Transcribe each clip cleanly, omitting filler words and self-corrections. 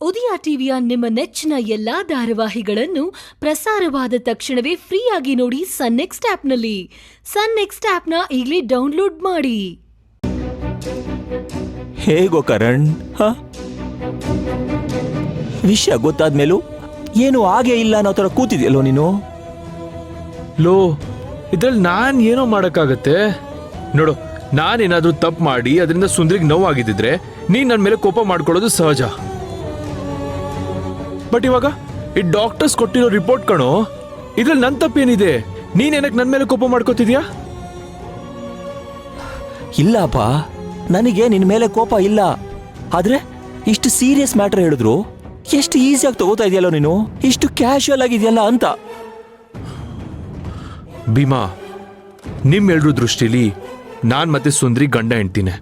ಉದಯ ಟಿವಿಯ ನಿಮ್ಮ ನೆಚ್ಚಿನ ಎಲ್ಲಾ ಧಾರಾವಾಹಿಗಳನ್ನು ಪ್ರಸಾರವಾದ ತಕ್ಷಣವೇ ಫ್ರೀಯಾಗಿ ನೋಡಿ ಸನ್ ನೆಕ್ಸ್ಟ್ ಆಪ್ನಲ್ಲಿ. ಸನ್ ನೆಕ್ಸ್ಟ್ ಆಪ್ನ ಈಗಲೇ ಡೌನ್ಲೋಡ್ ಮಾಡಿ. ಹೇಗೋ ಕರಣ್, ವಿಷಯ ಗೊತ್ತಾದ್ಮೇಲೂ ಏನು ಹಾಗೆ ಇಲ್ಲ ಅನ್ನೋ ಥರ ಕೂತಿದ್ಯಲ್ಲೋ ನೀನು. ಲೋ, ಇದ್ರಲ್ಲಿ ನಾನ್ ಏನೋ ಮಾಡಕ್ಕಾಗತ್ತೆ ನೋಡು. ನಾನೇನಾದ್ರೂ ತಪ್ಪು ಮಾಡಿ ಅದರಿಂದ ಸುಂದ್ರಿಗೆ ನೋವಾಗಿದ್ದಿದ್ರೆ ನೀನ್ ನನ್ನ ಮೇಲೆ ಕೋಪ ಮಾಡ್ಕೊಳ್ಳೋದು ಸಹಜ. ಬಟ್ ಇವಾಗ ಈ ಡಾಕ್ಟರ್ಸ್ ಕೊಟ್ಟಿರೋ ರಿಪೋರ್ಟ್ ಕಣೋ, ಇದ್ರಲ್ಲಿ ನನ್ ತಪ್ಪೇನಿದೆ? ನೀನೇನಕ್ಕೆ ನನ್ನ ಮೇಲೆ ಕೋಪ ಮಾಡ್ಕೋತಿದ್ಯಾ? ಇಲ್ಲಪ್ಪ, ನನಗೆ ನಿನ್ನ ಮೇಲೆ ಕೋಪ ಇಲ್ಲ. ಆದ್ರೆ ಇಷ್ಟು ಸೀರಿಯಸ್ ಮ್ಯಾಟರ್ ಹೇಳಿದ್ರು ಎಷ್ಟು ಈಸಿಯಾಗಿ ತಗೋತಾ ಇದೆಯಲ್ಲೋ ನೀನು, ಇಷ್ಟು ಕ್ಯಾಶುಯಲ್ ಆಗಿದೆಯಲ್ಲ ಅಂತ. ಭೀಮಾ, ನಿಮ್ಮೆಲ್ರ ದೃಷ್ಟಿಲಿ ನಾನ್ ಮತ್ತೆ ಸುಂದ್ರಿ ಗಂಡ ಹೆಂಡ್ತಿನೇ.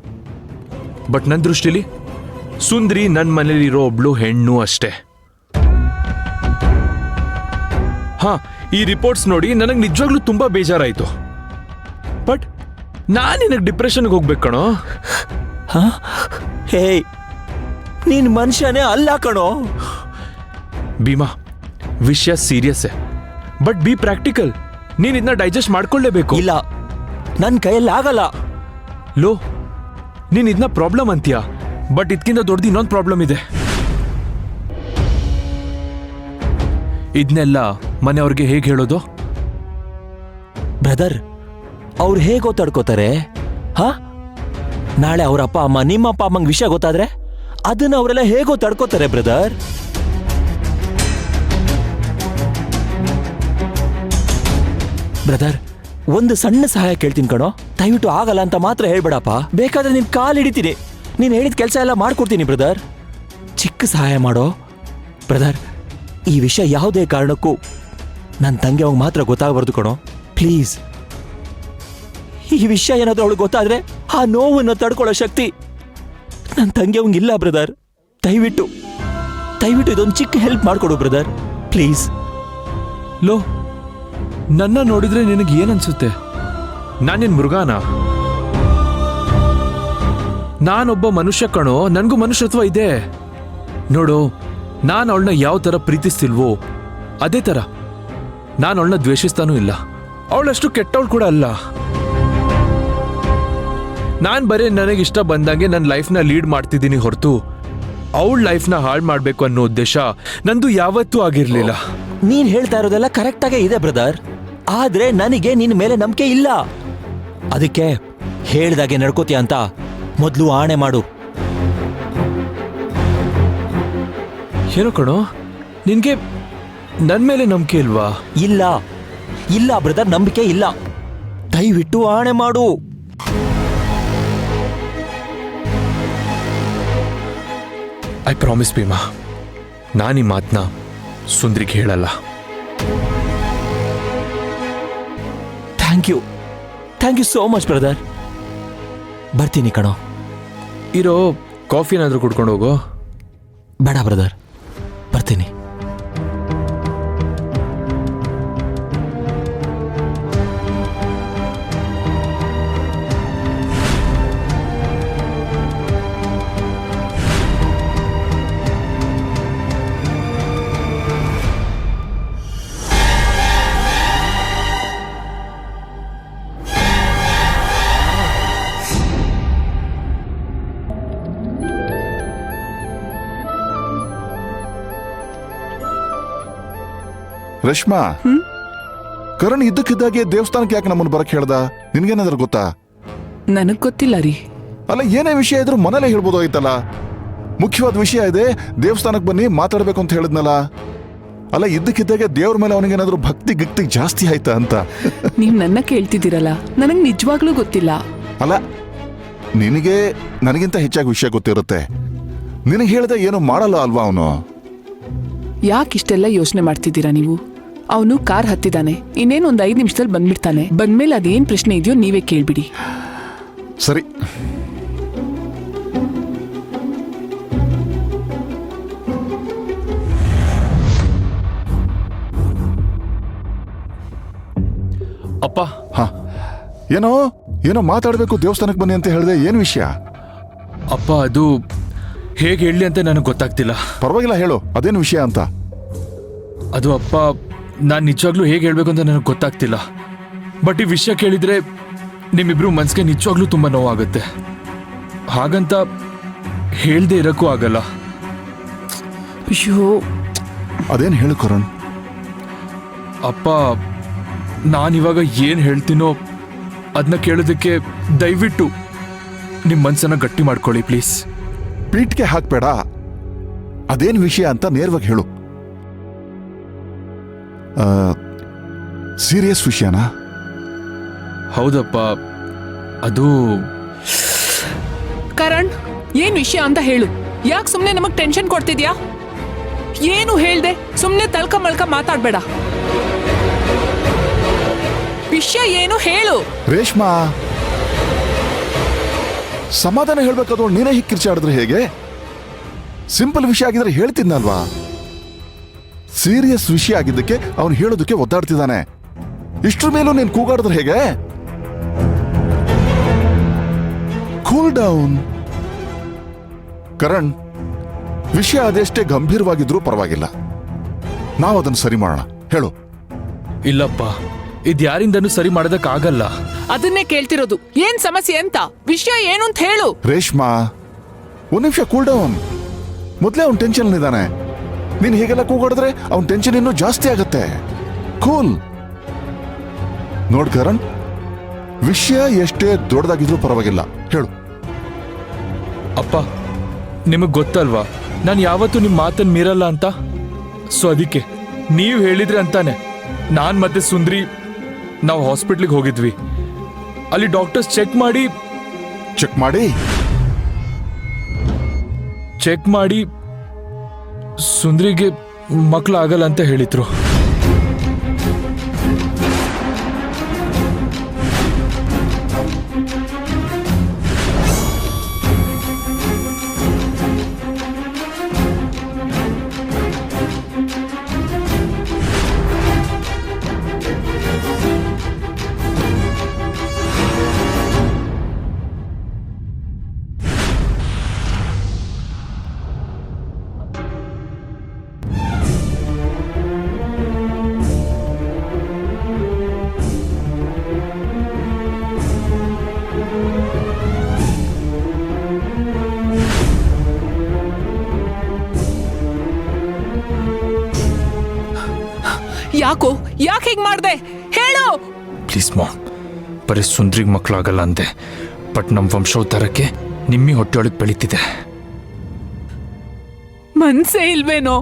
ಬಟ್ ನನ್ನ ದೃಷ್ಟಿಲಿ ಸುಂದ್ರಿ ನನ್ನ ಮನೇಲಿರೋ ಒಬ್ಳು ಹೆಣ್ಣು ಅಷ್ಟೇ. ಹಾ, ಈ ರಿಪೋರ್ಟ್ಸ್ ನೋಡಿ ನನಗೆ ನಿಜವಾಗ್ಲೂ ತುಂಬಾ ಬೇಜಾರಾಯ್ತು. ಬಟ್ ನಾನು ನಿನಗೆ ಡಿಪ್ರೆಷನ್ಗೆ ಹೋಗ್ಬೇಕು ಕಣೋ. ಹೇ, ನೀನ್ ಮನುಷ್ಯನೇ ಅಲ್ಲ ಕಣೋ. ಭೀಮಾ, ವಿಷಯ ಸೀರಿಯಸ್ ಬಟ್ ಬಿ ಪ್ರಾಕ್ಟಿಕಲ್. ನೀನ್ ಇದನ್ನ ಡೈಜೆಸ್ಟ್ ಮಾಡ್ಕೊಳ್ಳೇಬೇಕು. ಇಲ್ಲ, ನನ್ನ ಕೈಯಲ್ಲಿ ಆಗಲ್ಲ. ಲೋ, ನೀನ್ ಇದನ್ನ ಪ್ರಾಬ್ಲಮ್ ಅಂತೀಯ, ಬಟ್ ಇದಕ್ಕಿಂತ ದೊಡ್ಡದು ಇನ್ನೊಂದು ಪ್ರಾಬ್ಲಮ್ ಇದೆ. ಇದನ್ನೆಲ್ಲ ಮನೆಯವ್ರಿಗೆ ಹೇಗೆ ಹೇಳೋದು? ಬ್ರದರ್, ಅವ್ರು ಹೇಗೋ ತಡ್ಕೋತಾರೆ? ನಾಳೆ ಅವ್ರ ಅಪ್ಪ ಅಮ್ಮ, ನಿಮ್ಮ ಅಪ್ಪ ಅಮ್ಮಂಗೆ ವಿಷಯ ಗೊತ್ತಾದ್ರೆ ಅದನ್ನ ಅವರೆಲ್ಲ ಹೇಗೋ ತಡ್ಕೋತಾರೆ ಬ್ರದರ್. ಬ್ರದರ್, ಒಂದು ಸಣ್ಣ ಸಹಾಯ ಕೇಳ್ತೀನಿ ಕಣೋ, ದಯವಿಟ್ಟು ಆಗಲ್ಲ ಅಂತ ಮಾತ್ರ ಹೇಳ್ಬೇಡಪ್ಪ. ಬೇಕಾದ್ರೆ ನಿನ್ ಕಾಲ್ ಹಿಡಿತೀನಿ, ನೀನ್ ಹೇಳಿದ ಕೆಲಸ ಎಲ್ಲ ಮಾಡ್ಕೊಡ್ತೀನಿ ಬ್ರದರ್. ಚಿಕ್ಕ ಸಹಾಯ ಮಾಡೋ ಬ್ರದರ್. ಈ ವಿಷಯ ಯಾವುದೇ ಕಾರಣಕ್ಕೂ ನನ್ನ ತಂಗಿ ಅವಾಗ ಮಾತ್ರ ಗೊತ್ತಾಗಬಾರ್ದು ಕಣೋ, ಪ್ಲೀಸ್. ಈ ವಿಷಯ ಏನಾದ್ರೂ ಅವಳು ಗೊತ್ತಾದ್ರೆ ಆ ನೋವನ್ನು ತಡ್ಕೊಳ್ಳೋ ಶಕ್ತಿ ನನ್ನ ತಂಗಿ ಅವಂಗಿಲ್ಲ ಬ್ರದರ್. ದಯವಿಟ್ಟು ದಯವಿಟ್ಟು ಇದೊಂದು ಚಿಕ್ಕ ಹೆಲ್ಪ್ ಮಾಡ್ಕೊಡು ಬ್ರದರ್, ಪ್ಲೀಸ್. ಲೋ, ನನ್ನ ನೋಡಿದ್ರೆ ನಿನಗೆ ಏನನ್ಸುತ್ತೆ? ನಾನೇನ್ ಮೃಗಾನ? ನಾನೊಬ್ಬ ಮನುಷ್ಯ ಕಣೋ, ನನಗೂ ಮನುಷ್ಯತ್ವ ಇದೆ. ನೋಡು, ನಾನು ಅವಳನ್ನ ಯಾವ ಥರ ಪ್ರೀತಿಸ್ತಿಲ್ವೋ ಅದೇ ಥರ ನಾನು ಅವಳನ್ನ ದ್ವೇಷಿಸ್ತಾನೂ ಇಲ್ಲ. ಅವಳಷ್ಟು ಕೆಟ್ಟವಳು ಕೂಡ ಅಲ್ಲ. ನಾನು ಬರೀ ನನಗಿಷ್ಟ ಬಂದಂಗೆ ನನ್ನ ಲೈಫ್ನ ಲೀಡ್ ಮಾಡ್ತಿದ್ದೀನಿ ಹೊರತು ಅವಳ ಲೈಫ್ನ ಹಾಳು ಮಾಡಬೇಕು ಅನ್ನೋ ಉದ್ದೇಶ ನಂದು ಯಾವತ್ತೂ ಆಗಿರಲಿಲ್ಲ. ನೀನ್ ಹೇಳ್ತಾ ಇರೋದೆಲ್ಲ ಕರೆಕ್ಟಾಗೇ ಇದೆ ಬ್ರದರ್, ಆದ್ರೆ ನನಗೆ ನಿನ್ನ ಮೇಲೆ ನಂಬಿಕೆ ಇಲ್ಲ. ಅದಕ್ಕೆ ಹೇಳ್ದಾಗೆ ನಡ್ಕೋತೀಯ ಅಂತ ಮೊದಲು ಆಣೆ ಮಾಡು. ಏನೋ ಕಣೋ, ನಿನ್ಗೆ ನನ್ನ ಮೇಲೆ ನಂಬಿಕೆ ಇಲ್ವಾ? ಇಲ್ಲ ಇಲ್ಲ ಬ್ರದರ್, ನಂಬಿಕೆ ಇಲ್ಲ. ದಯವಿಟ್ಟು ಆಣೆ ಮಾಡು. ಐ ಪ್ರಾಮಿಸ್ ಭೀಮಾ, ನಾನು ಈ ಮಾತನ್ನ ಸುಂದ್ರಿಗೆ ಹೇಳಲ್ಲ. Thank you so much brother. ಬರ್ತೀನಿ ಕಣೋ. ಇರೋ, ಕಾಫಿ ಏನಾದರೂ ಕುಡ್ಕೊಂಡು ಹೋಗೋ. ಬೇಡ ಬ್ರದರ್, ಬರ್ತೀನಿ. ರಶ್ಮಾ, ಕರಣ್ ಇದ್ದಕ್ಕಿದ್ದಾಗೆ ದೇವಸ್ಥಾನಕ್ಕೆ ಯಾಕೆ ನಮ್ಮನ್ನು ಬರಕ್ ಹೇಳ್ದ? ನಿನ್ಗೇನಾದ್ರೂ ಗೊತ್ತಾ? ನನಗ್ ಗೊತ್ತಿಲ್ಲ ರೀ. ಅಲ್ಲ, ಏನೇ ವಿಷಯ ಇದ್ರು ಮನೇಲೆ ಹೇಳ್ಬೋದು ಆಯ್ತಲ್ಲ. ಮುಖ್ಯವಾದ ವಿಷಯ ಇದೆ, ದೇವಸ್ಥಾನಕ್ಕೆ ಬನ್ನಿ ಮಾತಾಡ್ಬೇಕು ಅಂತ ಹೇಳಿದ್ನಲ್ಲ. ಅಲ್ಲ, ಇದ್ದಕ್ಕಿದ್ದಾಗೆ ದೇವ್ರ ಮೇಲೆ ಅವನಿಗೇನಾದ್ರೂ ಭಕ್ತಿ ಗಿಕ್ತಿ ಜಾಸ್ತಿ ಆಯ್ತಾ ಅಂತ. ನೀವ್ ನನ್ನ ಕೇಳ್ತಿದ್ದೀರಲ್ಲ, ನನಗ್ ನಿಜವಾಗ್ಲೂ ಗೊತ್ತಿಲ್ಲ. ಅಲ್ಲ, ನಿನಗೆ ನನಗಿಂತ ಹೆಚ್ಚಾಗಿ ವಿಷಯ ಗೊತ್ತಿರುತ್ತೆ. ನಿನಗೆ ಹೇಳ್ದೆ ಏನು ಮಾಡಲ್ಲ ಅಲ್ವಾ ಅವನು? ಯಾಕಿಷ್ಟೆಲ್ಲ ಯೋಚನೆ ಮಾಡ್ತಿದ್ದೀರಾ ನೀವು? ಅವನು ಕಾರ್ ಹತ್ತಿದ್ದಾನೆ, ಇನ್ನೇನು ಒಂದು 5 ನಿಮಿಷದಲ್ಲಿ ಬಂದ್ಬಿಡ್ತಾನೆ. ಬಂದ್ಮೇಲೆ ಅದೇನ್ ಪ್ರಶ್ನೆ ಇದೆಯೋ ನೀವೇ ಕೇಳ್ಬಿಡಿ. ಸರಿ. ಅಪ್ಪ, ಏನೋ ಮಾತಾಡ್ಬೇಕು, ದೇವಸ್ಥಾನಕ್ಕೆ ಬನ್ನಿ ಅಂತ ಹೇಳಿದೆ. ಏನು ವಿಷಯ? ಅಪ್ಪ, ಅದು ಹೇಗೆ ಹೇಳಲಿ ಅಂತ ನನಗೆ ಗೊತ್ತಾಗ್ತಿಲ್ಲ. ಪರವಾಗಿಲ್ಲ, ಹೇಳು ಅದೇನು ವಿಷಯ ಅಂತ. ಅದು ಅಪ್ಪ, ನಾನು ನಿಜವಾಗ್ಲೂ ಹೇಗೆ ಹೇಳ್ಬೇಕು ಅಂತ ನನಗೆ ಗೊತ್ತಾಗ್ತಿಲ್ಲ. ಬಟ್ ಈ ವಿಷಯ ಕೇಳಿದ್ರೆ ನಿಮ್ಮಿಬ್ರು ಮನ್ಸಿಗೆ ನಿಜವಾಗ್ಲೂ ತುಂಬ ನೋವಾಗುತ್ತೆ. ಹಾಗಂತ ಹೇಳ್ದೆ ಇರಕ್ಕೂ ಆಗಲ್ಲ. ಅಯ್ಯೋ, ಅದೇನು ಹೇಳು ಕರಣ್. ಅಪ್ಪ, ನಾನಿವಾಗ ಏನು ಹೇಳ್ತೀನೋ ಅದನ್ನ ಕೇಳೋದಕ್ಕೆ ದಯವಿಟ್ಟು ನಿಮ್ಮ ಮನಸ್ಸನ್ನ ಗಟ್ಟಿ ಮಾಡ್ಕೊಳ್ಳಿ ಪ್ಲೀಸ್. ಪೀಠ್ಗೆ ಹಾಕ್ಬೇಡ. ಅದೇನು ವಿಷಯ ಅಂತ ನೇರವಾಗಿ ಹೇಳು. ಸೀರಿಯಸ್ ವಿಷಯನಾ? ಹೌದಪ್ಪ, ಅದು ಕರಣ್, ಏನ್ ವಿಷಯ ಅಂತ ಹೇಳು. ಯಾಕೆ ಸುಮ್ನೆ ನಮಗ್ ಟೆನ್ಷನ್ ಕೊಡ್ತಿದ್ಯಾ? ಏನು ಹೇಳ್ದೆ ಸುಮ್ನೆ ತಳ್ಕ ಮಳ್ಕ ಮಾತಾಡ್ಬೇಡ. ವಿಷಯ ಏನು ಹೇಳು. ರೇಷ್ಮಾ, ಸಮಾಧಾನ ಹೇಳ್ಬೇಕಾದ್ರು ನೀನೇ ಹೀಗೆ ಕಿರ್ಚಾಡಿದ್ರೆ ಹೇಗೆ? ಸಿಂಪಲ್ ವಿಷಯ ಆಗಿದ್ರೆ ಹೇಳ್ತಿದ್ನಲ್ವಾ. ಸೀರಿಯಸ್ ವಿಷಯ ಆಗಿದ್ದಕ್ಕೆ ಅವನು ಹೇಳೋದಕ್ಕೆ ಒದ್ದಾಡ್ತಿದ್ದಾನೆ. ಇಷ್ಟ್ರ ಮೇಲೂ ನೀನು ಕೂಗಾಡಿದ್ರೆ ಹೇಗೆ? Cool down Karan. ವಿಷಯ ಅದೆಷ್ಟೇ ಗಂಭೀರವಾಗಿದ್ರೂ ಪರವಾಗಿಲ್ಲ, ನಾವು ಅದನ್ನು ಸರಿ ಮಾಡೋಣ. ಹೇಳು. ಇಲ್ಲಪ್ಪ, ಇದು ಯಾರಿಂದನೂ ಸರಿ ಮಾಡೋದಕ್ಕಾಗಲ್ಲ. ಅದನ್ನೇ ಕೇಳ್ತಿರೋದು. ಏನ್ ಸಮಸ್ಯೆ ಅಂತ, ವಿಷಯ ಏನು ಅಂತ ಹೇಳು. ರೇಷ್ಮಾ, ಒಂದ್ ನಿಮಿಷ ಕೂಲ್ ಡೌನ್. ಮೊದಲೇ ಅವ್ನು ಟೆನ್ಷನ್ ಇದ್ದಾನೆ. ನೀನು ಹೀಗೆಲ್ಲ ಕೂಗಾಡಿದ್ರೆ ಅವ್ನ ಟೆನ್ಷನ್ ಇನ್ನೂ ಜಾಸ್ತಿ ಆಗತ್ತೆ. ಕೂಲ್. ನೋಡ್ ಕರಣ್, ವಿಷಯ ಎಷ್ಟೇ ದೊಡ್ಡದಾಗಿದ್ರೂ ಪರವಾಗಿಲ್ಲ, ಹೇಳು. ಅಪ್ಪ, ನಿಮಗೆ ಗೊತ್ತಲ್ವಾ ನಾನು ಯಾವತ್ತೂ ನಿಮ್ಮ ಮಾತನ್ನು ಮೀರಲ್ಲ ಅಂತ. ಸೊ ಅದಕ್ಕೆ ನೀವು ಹೇಳಿದ್ರೆ ಅಂತಾನೆ ನಾನು ಮತ್ತೆ ಸುಂದ್ರಿ ನಾವು ಹಾಸ್ಪಿಟ್ಲಿಗೆ ಹೋಗಿದ್ವಿ. ಅಲ್ಲಿ ಡಾಕ್ಟರ್ಸ್ ಚೆಕ್ ಮಾಡಿ ಸುಂದ್ರಿಗೆ ಮಕ್ಕಳು ಆಗಲ್ಲ ಅಂತ ಹೇಳಿದ್ರು. ಯಾಕೆ ಹೀಗ್ ಮಾಡ್ದೆ ಹೇಳು. ಪ್ಲೀಸ್ ಮಾಮ್, ಬರೀ ಸುಂದ್ರಿಗೆ ಮಕ್ಕಳಾಗಲ್ಲ ಅಂದೆ, ಬಟ್ ನಮ್ಮ ವಂಶೋದ್ಧಾರಕ್ಕೆ ನಿಮ್ಮಿ ಹೊಟ್ಟೆಯೊಳಗೆ ಬೆಳೀತಿದೆ. ಮನ್ಸೇ ಇಲ್ವೇನೋ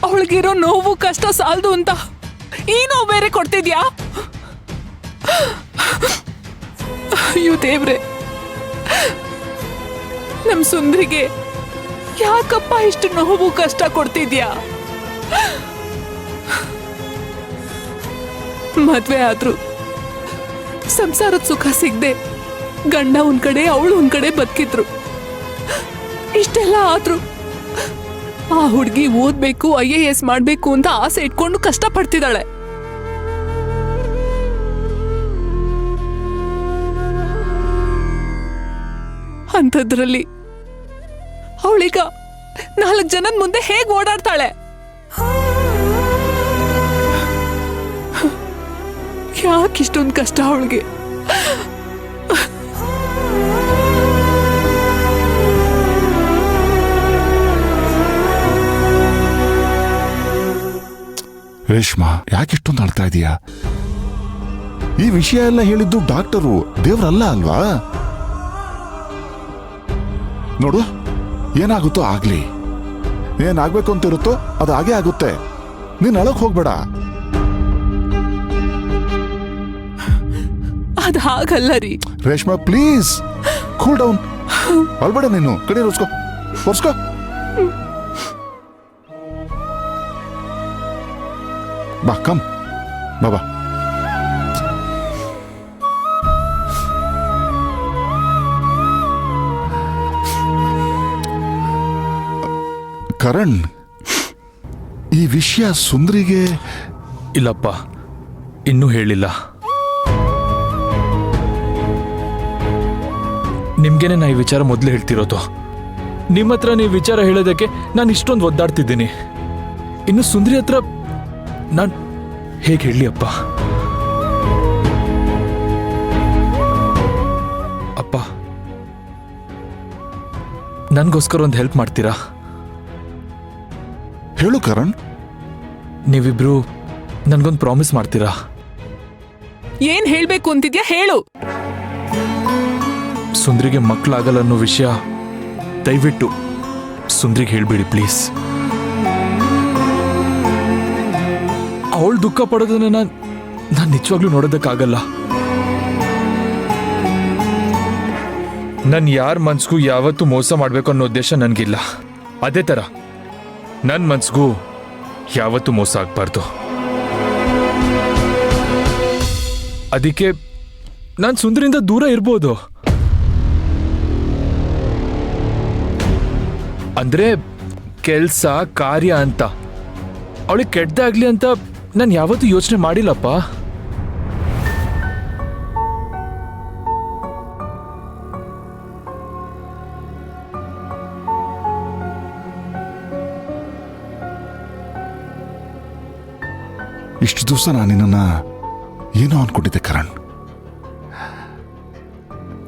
ಅವಳಿಗಿರೋ ನೋವು ಕಷ್ಟ ಸಾಲದು ಅಂತ ಈ ನೋವು ಬೇರೆ ಕೊಡ್ತಿದ್ಯಾ? ಅಯ್ಯೋ ದೇವ್ರೆ, ನಮ್ ಸುಂದ್ರಿಗೆ ಯಾಕಪ್ಪ ಇಷ್ಟು ನೋವು ಕಷ್ಟ ಕೊಡ್ತಿದ್ಯಾ? ಮದ್ವೆ ಆದ್ರು ಸಂಸಾರದ ಸುಖ ಸಿಗದೆ ಗಂಡ ಒಂದ್ ಕಡೆ ಅವಳು ಒಂದ್ ಕಡೆ ಬದುಕಿದ್ರು. ಇಷ್ಟೆಲ್ಲ ಆದ್ರು ಆ ಹುಡುಗಿ ಓದ್ಬೇಕು, IAS ಮಾಡ್ಬೇಕು ಅಂತ ಆಸೆ ಇಟ್ಕೊಂಡು ಕಷ್ಟ ಪಡ್ತಿದ್ದಾಳೆ. ಅಂಥದ್ರಲ್ಲಿ ಅವಳೀಗ 4 ಜನದ ಮುಂದೆ ಹೇಗ್ ಓಡಾಡ್ತಾಳೆ? ಯಾಕೆ ಇಷ್ಟೊಂದು ಕಷ್ಟ ಅವಳಿಗೆ? ರೇಷ್ಮಾ, ಯಾಕಿಷ್ಟೊಂದು ಅಳ್ತಾ ಇದೀಯಾ? ಈ ವಿಷಯ ಎಲ್ಲ ಹೇಳಿದ್ದು ಡಾಕ್ಟರು, ದೇವ್ರಲ್ಲ ಅಲ್ವಾ? ನೋಡು, ಏನಾಗುತ್ತೋ ಆಗ್ಲಿ. ಏನಾಗ್ಬೇಕು ಅಂತ ಇರುತ್ತೋ ಅದು ಹಾಗೆ ಆಗುತ್ತೆ. ನೀನ್ ಅಳಕ್ ಹೋಗ್ಬೇಡ. ಅದ್ ಹಾಗಲ್ಲ ರೀ. Reshma please cool down. ಅಳ್ಬೇಡ ನೀನು. ಕಡೆ ಒರ್ಸ್ಕೋ. ಬಾ, ಕಮ್ ಬಾಬಾ. ಕರಣ್, ಈ ವಿಷಯ ಸುಂದ್ರಿಗೆ ಇಲ್ಲಪ್ಪ, ಇನ್ನೂ ಹೇಳಿಲ್ಲ. ನಿಮ್ಗೇನೆ ನಾ ಈ ವಿಚಾರ ಮೊದಲು ಹೇಳ್ತಿರೋದು. ನಿಮ್ಮ ಹತ್ರ ನೀವು ವಿಚಾರ ಹೇಳೋದಕ್ಕೆ ನಾನು ಇಷ್ಟೊಂದು ಒದ್ದಾಡ್ತಿದ್ದೀನಿ. ಇನ್ನು ಸುಂದ್ರಿ ಹತ್ರ ನಾನು ಹೇಗೆ ಹೇಳಿ ಅಪ್ಪ? ಅಪ್ಪ, ನನ್ಗೋಸ್ಕರ ಒಂದು ಹೆಲ್ಪ್ ಮಾಡ್ತೀರಾ? ಹೇಳು ಕರಣ್. ನೀವಿಬ್ರು ನನ್ಗೊಂದು ಪ್ರಾಮಿಸ್ ಮಾಡ್ತೀರಾ? ಏನ್ ಹೇಳ್ಬೇಕು ಅಂತಿದ್ಯಾ ಹೇಳು. ಸುಂದ್ರಿಗೆ ಮಕ್ಕಳಾಗಲ್ಲ ಅನ್ನೋ ವಿಷಯ ದಯವಿಟ್ಟು ಸುಂದ್ರಿಗೆ ಹೇಳ್ಬೇಡಿ ಪ್ಲೀಸ್. ಅವಳು ದುಃಖ ಪಡೋದನ್ನ ನಾನು ನಿಜವಾಗ್ಲೂ ನೋಡೋದಕ್ಕಾಗಲ್ಲ. ನಾನು ಯಾರ ಮನ್ಸಿಗೂ ಯಾವತ್ತೂ ಮೋಸ ಮಾಡಬೇಕು ಅನ್ನೋ ಉದ್ದೇಶ ನನಗಿಲ್ಲ. ಅದೇ ಥರ ನನ್ನ ಮನ್ಸಿಗೂ ಯಾವತ್ತೂ ಮೋಸ ಆಗ್ಬಾರ್ದು. ಅದಕ್ಕೆ ನಾನು ಸುಂದರಿಂದ ದೂರ ಇರ್ಬೋದು. ಅಂದ್ರೆ ಕೆಲ್ಸ ಕಾರ್ಯ ಅಂತ ಅವಳಿಗೆ ಕೆಟ್ಟದಾಗ್ಲಿ ಅಂತ ನಾನು ಯಾವತ್ತೂ ಯೋಚನೆ ಮಾಡಿಲ್ಲಪ್ಪ. ಇಷ್ಟು ದಿವಸ ನಾನು ನಿನ್ನ ಏನೋ ಅನ್ಕೊಂಡಿದ್ದೆ ಕರಣ್.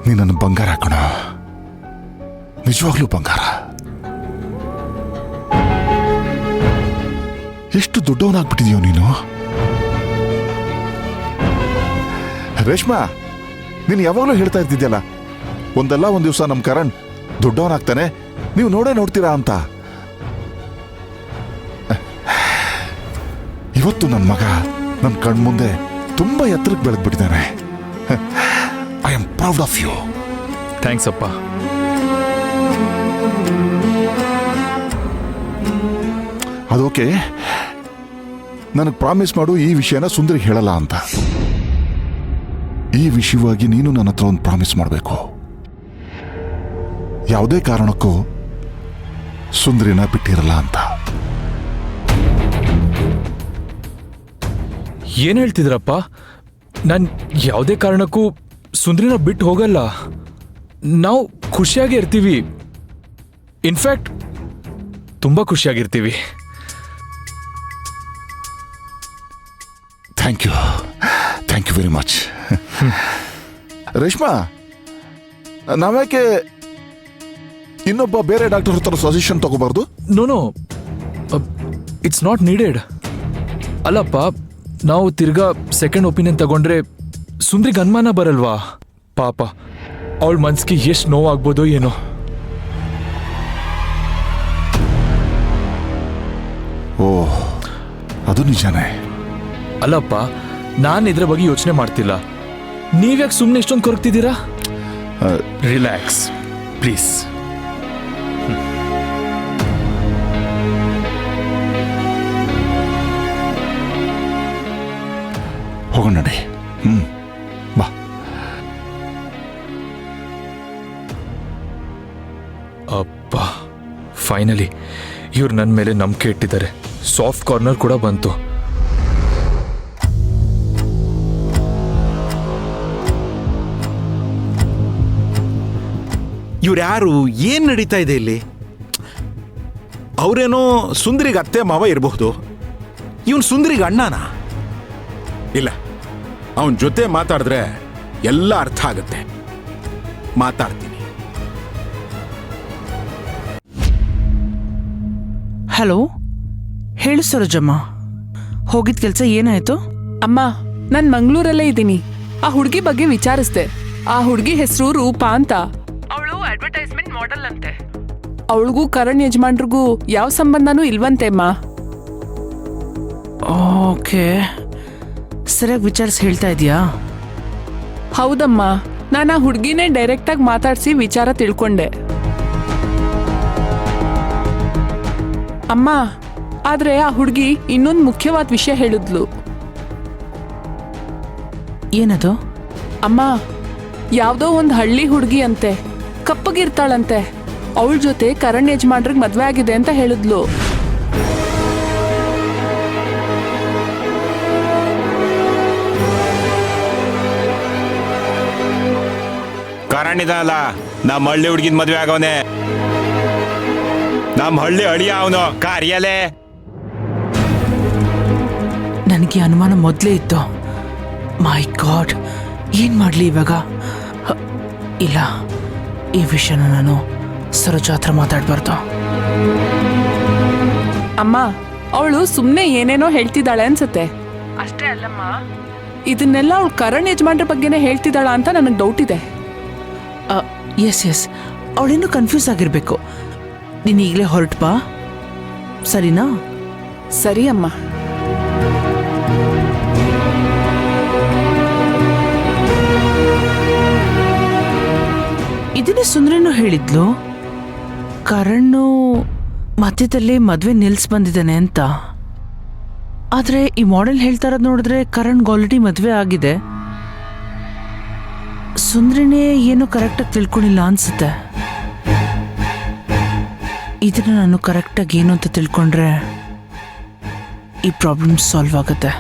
ನೀನನ್ನು ಬಂಗಾರ ಹಾಕೋಣ, ನಿಜವಾಗ್ಲೂ ಬಂಗಾರ. ಎಷ್ಟು ದೊಡ್ಡವನಾಗ್ಬಿಟ್ಟಿದೀಯೋ ನೀನು. ರೇಷ್ಮಾ, ನೀನು ಯಾವಾಗಲೂ ಹೇಳ್ತಾ ಇರ್ತಿದ್ಯಲ್ಲ, ಒಂದಲ್ಲ ಒಂದು ದಿವಸ ನಮ್ಮ ಕರಣ್ ದೊಡ್ಡವನಾಗ್ತಾನೆ, ನೀವು ನೋಡೇ ನೋಡ್ತೀರಾ ಅಂತ. ಇವತ್ತು ನನ್ನ ಮಗ ನನ್ನ ಕಣ್ಮುಂದೆ ತುಂಬಾ ಎತ್ತರಕ್ಕೆ ಬೆಳೆದ್ಬಿಟ್ಟಿದ್ದಾನೆ. I am proud of you. Thanks ಅಪ್ಪ. ಅದೋಕೆ, ನನಗೆ ಪ್ರಾಮಿಸ್ ಮಾಡು ಈ ವಿಷಯನ ಸುಂದರಿಗೆ ಹೇಳಲ್ಲ ಅಂತ. ಈ ವಿಷಯವಾಗಿ ನೀನು ನನ್ನ ಹತ್ರ ಒಂದು ಪ್ರಾಮಿಸ್ ಮಾಡಬೇಕು. ಯಾವುದೇ ಕಾರಣಕ್ಕೂ ಸುಂದರಿನ ಬಿಟ್ಟಿರಲ್ಲ ಅಂತ. ಏನ್ ಹೇಳ್ತಿದ್ರಪ್ಪ? ನಾನು ಯಾವುದೇ ಕಾರಣಕ್ಕೂ ಸುಂದ್ರಿನ ಬಿಟ್ಟು ಹೋಗಲ್ಲ. ನಾವು ಖುಷಿಯಾಗಿ ಇರ್ತೀವಿ. ಇನ್ಫ್ಯಾಕ್ಟ್ ತುಂಬಾ ಖುಷಿಯಾಗಿರ್ತೀವಿ. Thank you very much. Reshma, ನಾವ್ಯಾಕೆ ಇನ್ನೊಬ್ಬ ಬೇರೆ ಡಾಕ್ಟರ್ ಹತ್ರ ಸಜೆಷನ್ ತಗೋಬಾರ್ದು? No, it's not needed. ಅಲ್ಲಪ್ಪ, ನಾವು ತಿರ್ಗಾ ಸೆಕೆಂಡ್ ಒಪಿನಿಯನ್ ತಗೊಂಡ್ರೆ ಸುಂದ್ರಿಗೆ ಅನುಮಾನ ಬರಲ್ವಾ? ಪಾಪ, ಅವಳ ಮನ್ಸಿಗೆ ಎಷ್ಟು ನೋವಾಗ್ಬೋದೋ ಏನೋ. ಓ, ಅದು ನಿಜಾನೇ. ಅಲ್ಲಪ್ಪ, ನಾನು ಇದ್ರ ಬಗ್ಗೆ ಯೋಚನೆ ಮಾಡ್ತಿಲ್ಲ. ನೀವ್ಯಾಕೆ ಸುಮ್ಮನೆ ಇಷ್ಟೊಂದು ಕೊರಗ್ತಿದ್ದೀರಾ? Relax please. ಹೋಗೋಣ ನಡಿ. ಬಾ. ಅಪ್ಪ, ಫೈನಲಿ ಇವ್ರು ನನ್ನ ಮೇಲೆ ನಂಬಿಕೆ ಇಟ್ಟಿದ್ದಾರೆ. ಸಾಫ್ಟ್ ಕಾರ್ನರ್ ಕೂಡ ಬಂತು. ಇವ್ರು ಯಾರು? ಏನ್ ನಡೀತಾ ಇದೆ ಇಲ್ಲಿ? ಅವರೇನೋ ಸುಂದರಿಗೆ ಅತ್ತೆ ಮಾವ ಇರಬಹುದು, ಇವನ್ ಸುಂದರಿಗೆ ಅಣ್ಣನ? ಇಲ್ಲ, ಅವನ ಜೊತೆ ಮಾತಾಡಿದ್ರೆ ಎಲ್ಲ ಅರ್ಥ ಆಗತ್ತೆ. ಮಾತಾಡ್ತೀನಿ. ಹಲೋ, ಹೇಳು ಸರೋಜಮ್ಮ. ಹೋಗಿದ್ ಕೆಲ್ಸ ಏನಾಯ್ತು? ಅಮ್ಮ, ನಾನ್ ಮಂಗ್ಳೂರಲ್ಲೇ ಇದ್ದೀನಿ. ಆ ಹುಡುಗಿ ಬಗ್ಗೆ ವಿಚಾರಿಸ್ದೆ. ಆ ಹುಡುಗಿ ಹೆಸರು ರೂಪಾ ಅಂತ. ಅವಳು ಅಡ್ವರ್ಟೈಸ್ಮೆಂಟ್ ಮಾಡೆಲ್ ಅಂತೆ. ಅವಳಿಗೂ ಕರಣ್ ಯಜಮಾನ್ರಿಗೂ ಯಾವ ಸಂಬಂಧನೂ ಇಲ್ವಂತೆ ಅಮ್ಮ. ಓಕೆ, ಸರಿಯಾಗಿ ವಿಚಾರಿಸಿ ಹೇಳ್ತಾ ಇದೀಯಾ? ಹೌದಮ್ಮ, ನಾನು ಆ ಹುಡುಗಿನೇ ಡೈರೆಕ್ಟಾಗಿ ಮಾತಾಡಿಸಿ ವಿಚಾರ ತಿಳ್ಕೊಂಡೆ. ಅಮ್ಮ, ಆದ್ರೆ ಆ ಹುಡುಗಿ ಇನ್ನೊಂದು ಮುಖ್ಯವಾದ ವಿಷಯ ಹೇಳಿದ್ಲು. ಏನದು? ಅಮ್ಮ, ಯಾವ್ದೋ ಒಂದು ಹಳ್ಳಿ ಹುಡುಗಿ ಅಂತೆ, ಕಪ್ಪಗಿರ್ತಾಳಂತೆ. ಅವಳ ಜೊತೆ ಕರಣ್ ಯಜಮಾನ್ರಿಗೆ ಮದ್ವೆ ಆಗಿದೆ ಅಂತ ಹೇಳಿದ್ಲು. ಕಾರಣಿದ ಅಲ್ಲ, ನಮ್ಮ ಹಳ್ಳಿ ಹುಡುಗಿನ ಮದ್ವೆ ಆಗವನೆ. ನಮ್ಮ ಹಳ್ಳಿ ಅಳಿಯ ಅವನು ಕಾರ್ಯಲೇ. ನನಗೆ ಅನುಮಾನ ಮೊದಲೇ ಇತ್ತು. ಮೈ ಗಾಡ್, ಏನ್ ಮಾಡ್ಲಿ ಇವಾಗ? ಇಲ್ಲ, ಈ ವಿಷಯನ ನಾನು ಸರೋಜ ಹತ್ರ ಮಾತಾಡ್ಬಾರ್ದು. ಅಮ್ಮ, ಅವಳು ಸುಮ್ಮನೆ ಏನೇನೋ ಹೇಳ್ತಿದ್ದಾಳೆ ಅನ್ಸುತ್ತೆ. ಅಷ್ಟೇ ಅಲ್ಲಮ್ಮ, ಇದನ್ನೆಲ್ಲ ಅವಳು ಕರಣ್ ಯಜಮಾನ್ರ ಬಗ್ಗೆನೇ ಹೇಳ್ತಿದ್ದಾಳ ಅಂತ ನನಗೆ ಡೌಟ್ ಇದೆ. ಎಸ್, ಅವಳಿನ್ನೂ ಕನ್ಫ್ಯೂಸ್ ಆಗಿರ್ಬೇಕು. ನೀನು ಈಗಲೇ ಹೊರಟು ಬಾ, ಸರಿನಾ? ಸರಿ ಅಮ್ಮ. ಇದನ್ನೇ ಸುಂದ್ರಿನೂ ಹೇಳಿದ್ಲು, ಕರಣ್ ಮಧ್ಯದಲ್ಲೇ ಮದ್ವೆ ನಿಲ್ಸ್ ಬಂದಿದ್ದಾನೆ ಅಂತ. ಆದ್ರೆ ಈ ಮಾಡೆಲ್ ಹೇಳ್ತಾ ಇರೋದು ನೋಡಿದ್ರೆ ಕರಣ್ಗೆ ಆಲ್ರೆಡಿ ಮದ್ವೆ ಆಗಿದೆ. ಸುಂದ್ರಿನೇ ಏನೋ ಕರೆಕ್ಟಾಗಿ ತಿಳ್ಕೊಂಡಿಲ್ಲ ಅನ್ಸುತ್ತೆ. ಇದನ್ನ ನಾನು ಕರೆಕ್ಟಾಗಿ ಏನು ಅಂತ ತಿಳ್ಕೊಂಡ್ರೆ ಈ ಪ್ರಾಬ್ಲಮ್ ಸಾಲ್ವ್ ಆಗುತ್ತೆ.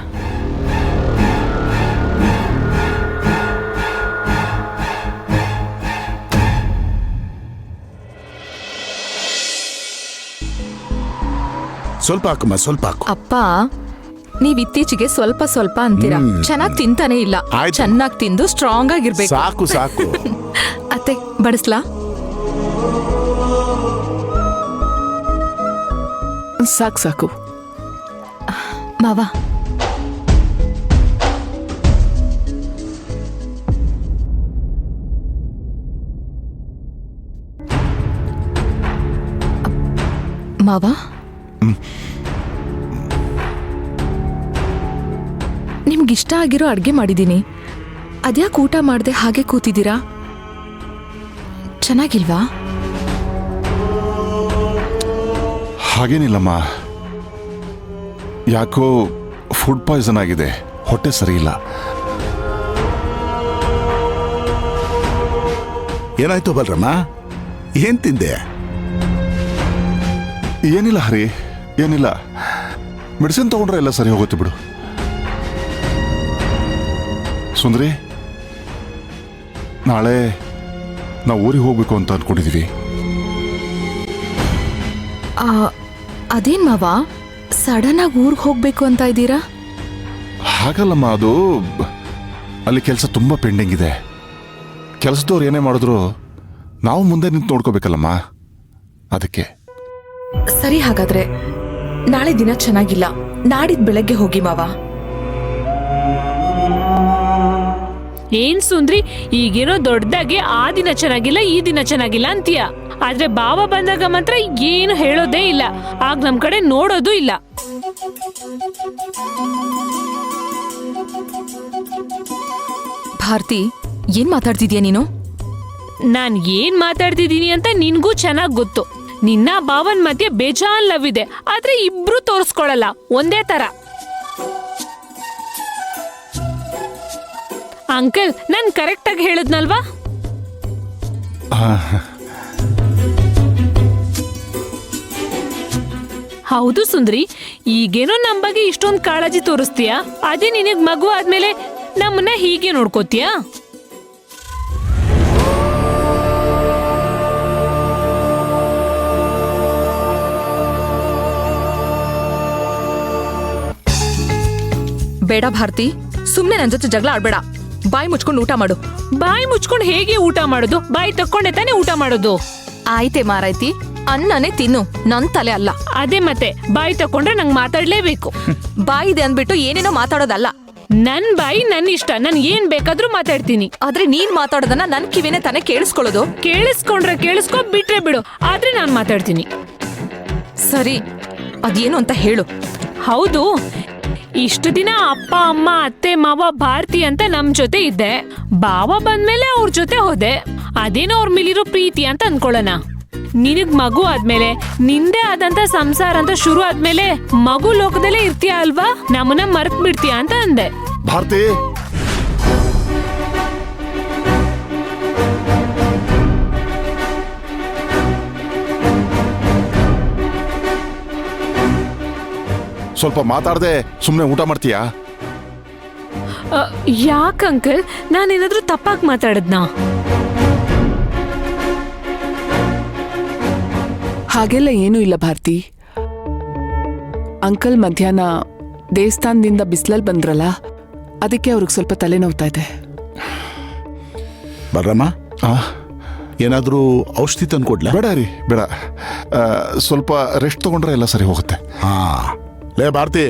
ಸ್ವಲ್ಪ ಹಾಕಮ್ಮ, ಸ್ವಲ್ಪ ಹಾಕು. ಅಪ್ಪ, ನೀವ್ ಇತ್ತೀಚೆಗೆ ಸ್ವಲ್ಪ ಸ್ವಲ್ಪ ಅಂತೀರಾ. ಚೆನ್ನಾಗ್ ತಿಂತಾನೆ ಇಲ್ಲ. ಆಯ್ತು. ಚೆನ್ನಾಗ್ ತಿಂದು ಸ್ಟ್ರಾಂಗ್ ಆಗಿರ್ಬೇಕು. ಸಾಕು ಸಾಕು. ಅತ್ತೆ, ಬಡಿಸ್ಲಾ? ಸಾಕು ಸಾಕು. ಮಾವ, ಮಾವ, ನಿಮ್ಗಿಷ್ಟ ಆಗಿರೋ ಅಡ್ಗೆ ಮಾಡಿದೀನಿ. ಅದ್ಯಾಕೆ ಊಟ ಮಾಡದೆ ಹಾಗೆ ಕೂತಿದ್ದೀರಾ? ಚೆನ್ನಾಗಿಲ್ವಾ? ಹಾಗೇನಿಲ್ಲಮ್ಮ, ಯಾಕೋ ಫುಡ್ ಪಾಯ್ಸನ್ ಆಗಿದೆ, ಹೊಟ್ಟೆ ಸರಿ ಇಲ್ಲ. ಏನಾಯ್ತು ಬಲ್ರಮ್ಮ? ಏನ್ ತಿಂದೆ? ಏನಿಲ್ಲ ಹರಿ, ಏನಿಲ್ಲ. ಮೆಡಿಸಿನ್ ತಗೊಂಡ್ರೆ ಎಲ್ಲ ಸರಿ ಹೋಗುತ್ತೆ ಬಿಡು. ಸುಂದ್ರಿ, ನಾಳೆ ನಾವು ಊರಿಗೆ ಹೋಗ್ಬೇಕು ಅಂತ ಅನ್ಕೊಂಡಿದೀವಿ. ಅದೇನ್ ಮಾವ, ಸಡನ್ ಆಗಿ ಊರ್ಗ್ ಹೋಗ್ಬೇಕು ಅಂತ ಇದ್ದೀರಾ? ಹಾಗಲ್ಲಮ್ಮ, ಅದು ಅಲ್ಲಿ ಕೆಲಸ ತುಂಬಾ ಪೆಂಡಿಂಗ್ ಇದೆ. ಕೆಲಸದವ್ರು ಏನೇ ಮಾಡಿದ್ರು ನಾವು ಮುಂದೆ ನಿಂತು ನೋಡ್ಕೋಬೇಕಲ್ಲಮ್ಮ, ಅದಕ್ಕೆ. ಸರಿ, ಹಾಗಾದ್ರೆ ನಾಳೆ ದಿನ ಚೆನ್ನಾಗಿಲ್ಲ, ನಾಡಿದ್ ಬೆಳಗ್ಗೆ ಹೋಗಿ ಮಾವ. ಏನ್ ಸುಂದ್ರಿ, ಈಗೇನೋ ದೊಡ್ಡದಾಗಿ ಆ ದಿನ ಚೆನ್ನಾಗಿಲ್ಲ ಈ ದಿನ ಚೆನ್ನಾಗಿಲ್ಲ ಅಂತೀಯ. ಆದ್ರೆ ಬಾವ ಬಂದಾಗ ಮಾತ್ರ ಏನು ಹೇಳೋದೇ ಇಲ್ಲ, ಆಗ ನಮ್ ಕಡೆ ನೋಡೋದು ಇಲ್ಲ. ಭಾರತಿ, ಏನ್ ಮಾತಾಡ್ತಿದ್ಯಾ ನೀನು? ನಾನ್ ಏನ್ ಮಾತಾಡ್ತಿದೀನಿ ಅಂತ ನಿನ್ಗೂ ಚೆನ್ನಾಗ್ ಗೊತ್ತು. ನಿನ್ನ ಬಾವನ್ ಮಧ್ಯೆ ಬೇಜಾನ್ ಲವ್ ಇದೆ, ಆದ್ರೆ ಇಬ್ರು ತೋರ್ಸ್ಕೊಳಲ್ಲ ಒಂದೇ ತರ. ಅಂಕಲ್, ನಾನ್ ಕರೆಕ್ಟ್ ಆಗಿ ಹೇಳದ್ನಲ್ವಾ? ಹೌದು ಸುಂದ್ರಿ, ಈಗೇನೋ ನಮ್ ಬಗ್ಗೆ ಇಷ್ಟೊಂದು ಕಾಳಜಿ ತೋರಿಸ್ತೀಯ, ಅದೇ ನಿನಗ್ ಮಗು ಆದ್ಮೇಲೆ ನಮ್ಮನ್ನ ಹೀಗೆ ನೋಡ್ಕೋತೀಯಾ? ಬೇಡ ಭಾರತಿ, ಸುಮ್ನೆ ನನ್ ಜೊತೆ ಜಗಳ ಆಡ್ಬೇಡ. ಬಾಯಿ ಮುಚ್ಕೊಂಡು ಊಟ ಮಾಡು. ಬಾಯಿ ಮುಚ್ಕೊಂಡು ಹೇಗೆ ಊಟ ಮಾಡೋದು? ಬಾಯಿ ತಕ್ಕೊಂಡೆ ತಾನೇ ಊಟ ಮಾಡೋದು. ಆಯ್ತೆ ಮಾರಾಯ್ತಿ, ಅನ್ನನೇ ತಿನ್ನು, ನನ್ ತಲೆ ಅಲ್ಲ. ಅದೇ ಮತ್ತೆ, ಬಾಯಿ ತಕೊಂಡ್ರೆ ನಂಗೆ ಮಾತಾಡ್ಲೇಬೇಕು. ಬಾಯಿದೆ ಅಂದ್ಬಿಟ್ಟು ಏನೇನೋ ಮಾತಾಡೋದಲ್ಲ. ನನ್ ಬಾಯಿ ನನ್ ಇಷ್ಟ, ನನ್ ಏನ್ ಬೇಕಾದ್ರೂ ಮಾತಾಡ್ತೀನಿ. ಆದ್ರೆ ನೀನ್ ಮಾತಾಡೋದನ್ನ ನನ್ ಕಿವಿನೇ ತಾನೇ ಕೇಳಿಸ್ಕೊಳ್ಳೋದು. ಕೇಳಿಸ್ಕೊಂಡ್ರೆ ಕೇಳಿಸ್ಕೊ, ಬಿಟ್ರೆ ಬಿಡು, ಆದ್ರೆ ನಾನ್ ಮಾತಾಡ್ತೀನಿ. ಸರಿ, ಅದೇನು ಅಂತ ಹೇಳು. ಹೌದು, ಇಷ್ಟು ದಿನ ಅಪ್ಪ ಅಮ್ಮ ಅತ್ತೆ ಮಾವ ಭಾರತಿ ಅಂತ ನಮ್ ಜೊತೆ ಇದ್ದೆ. ಬಾವ ಬಂದ್ಮೇಲೆ ಅವ್ರ ಜೊತೆ ಹೋದೆ. ಅದೇನೋ ಅವ್ರ ಮೇಲಿರೋ ಪ್ರೀತಿ ಅಂತ ಅನ್ಕೊಳ್ಳೋಣ. ನಿನಗ್ ಮಗು ಆದ್ಮೇಲೆ, ನಿಂದೇ ಆದಂತ ಸಂಸಾರ ಅಂತ ಶುರು ಆದ್ಮೇಲೆ ಮಗು ಲೋಕದಲ್ಲೇ ಇರ್ತೀಯ ಅಲ್ವಾ, ನಮ್ಮನ್ನ ಮರ್ತ್ ಬಿಡ್ತೀಯ ಅಂತ ಅಂದೆ. ಭಾರತಿ, ಸ್ವಲ್ಪ ಮಾತಾಡದೆ ಸುಮ್ಮನೆ ಊಟ ಮಾಡ್ತೀಯಾ? ಯಾಕ ಅಂಕಲ್, ನಾನೇನಾದ್ರೂ ತಪ್ಪಾಗಿ ಮಾತಾಡದ್ನಾ? ಹಾಗೆಲ್ಲ ಏನೂ ಇಲ್ಲ ಭಾರತಿ. ಅಂಕಲ್ ಮಧ್ಯಾಹ್ನ ದೇವಸ್ಥಾನದಿಂದ ಬಿಸಿಲಲ್ಲಿ ಬಂದ್ರಲ್ಲ, ಅದಕ್ಕೆ ಅವ್ರಿಗೆ ಸ್ವಲ್ಪ ತಲೆನೋವ್ತಾ ಇದೆ. ಬರ್ರಮ್ಮ, ಏನಾದರೂ ಔಷಧಿ ತಂದು ಕೊಡ್ಲಾ? ಬೇಡ ರೀ, ಬೇಡ. ಸ್ವಲ್ಪ ರೆಸ್ಟ್ ತಗೊಂಡ್ರೆ ಎಲ್ಲ ಸರಿ ಹೋಗುತ್ತೆ. ಹಾ, ಲೇ ಭಾರತಿ,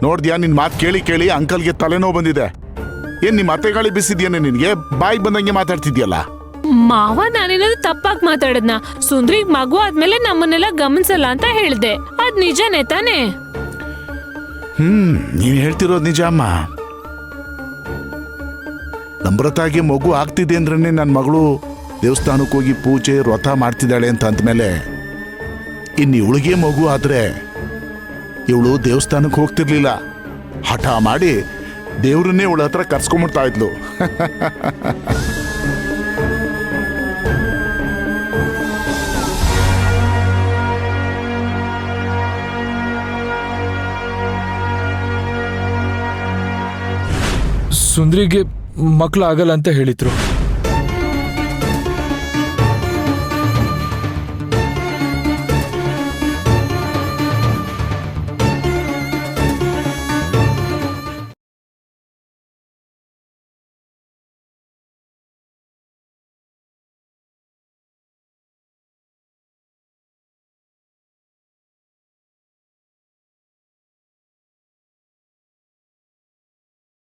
ನೋಡ್ದ್ಯಾ ನಿನ್ ಮಾತು ಕೇಳಿ ಕೇಳಿ ಅಂಕಲ್ಗೆ ತಲೆನೋವು ಬಂದಿದೆ. ಏನ್ ನಿಮ್ಮ ಅತ್ತೆ ಗಾಳಿ ಬಿಸಿದ್ಯೇನೆ ನಿನ್ಗೆ? ಬಾಯಿಗೆ ಬಂದಂಗೆ ಮಾತಾಡ್ತಿದ್ಯಲ್ಲ. ಮಾವ ನಾನೇನಾದ್ರು ತಪ್ಪಾಗಿ ಮಾತಾಡದ್ನ? ಸುಂದ್ರಿಗ್ ಮಗು ಆದ್ಮೇಲೆ ನಮ್ಮನ್ನೆಲ್ಲ ಗಮನಿಸಲ್ಲ ಅಂತ ಹೇಳ್ದೆ, ಅದ್ ನಿಜನೇ ತಾನೇ? ನೀನ್ ಹೇಳ್ತಿರೋದು ನಿಜ ಅಮ್ಮ. ನಮ್ರತಾಗಿ ಮಗು ಆಗ್ತಿದೆ ಅಂದ್ರೆ ನನ್ನ ಮಗಳು ದೇವಸ್ಥಾನಕ್ಕೆ ಹೋಗಿ ಪೂಜೆ ವ್ರತ ಮಾಡ್ತಿದ್ದಾಳೆ ಅಂತ ಅಂದ್ಮೇಲೆ ಇನ್ನು ಇವಳಿಗೆ ಮಗು ಆದ್ರೆ ಇವಳು ದೇವಸ್ಥಾನಕ್ಕೆ ಹೋಗ್ತಿರ್ಲಿಲ್ಲ. ಹಠ ಮಾಡಿ ದೇವ್ರನ್ನೇ ಇವಳ ಹತ್ರ ಕರ್ಸ್ಕೊಂಡ್ಬಿಡ್ತಾ ಇದ್ಲು. ಸುಂದ್ರಿಗೆ ಮಕ್ಳು ಆಗಲ್ಲ ಅಂತ ಹೇಳಿದ್ರು.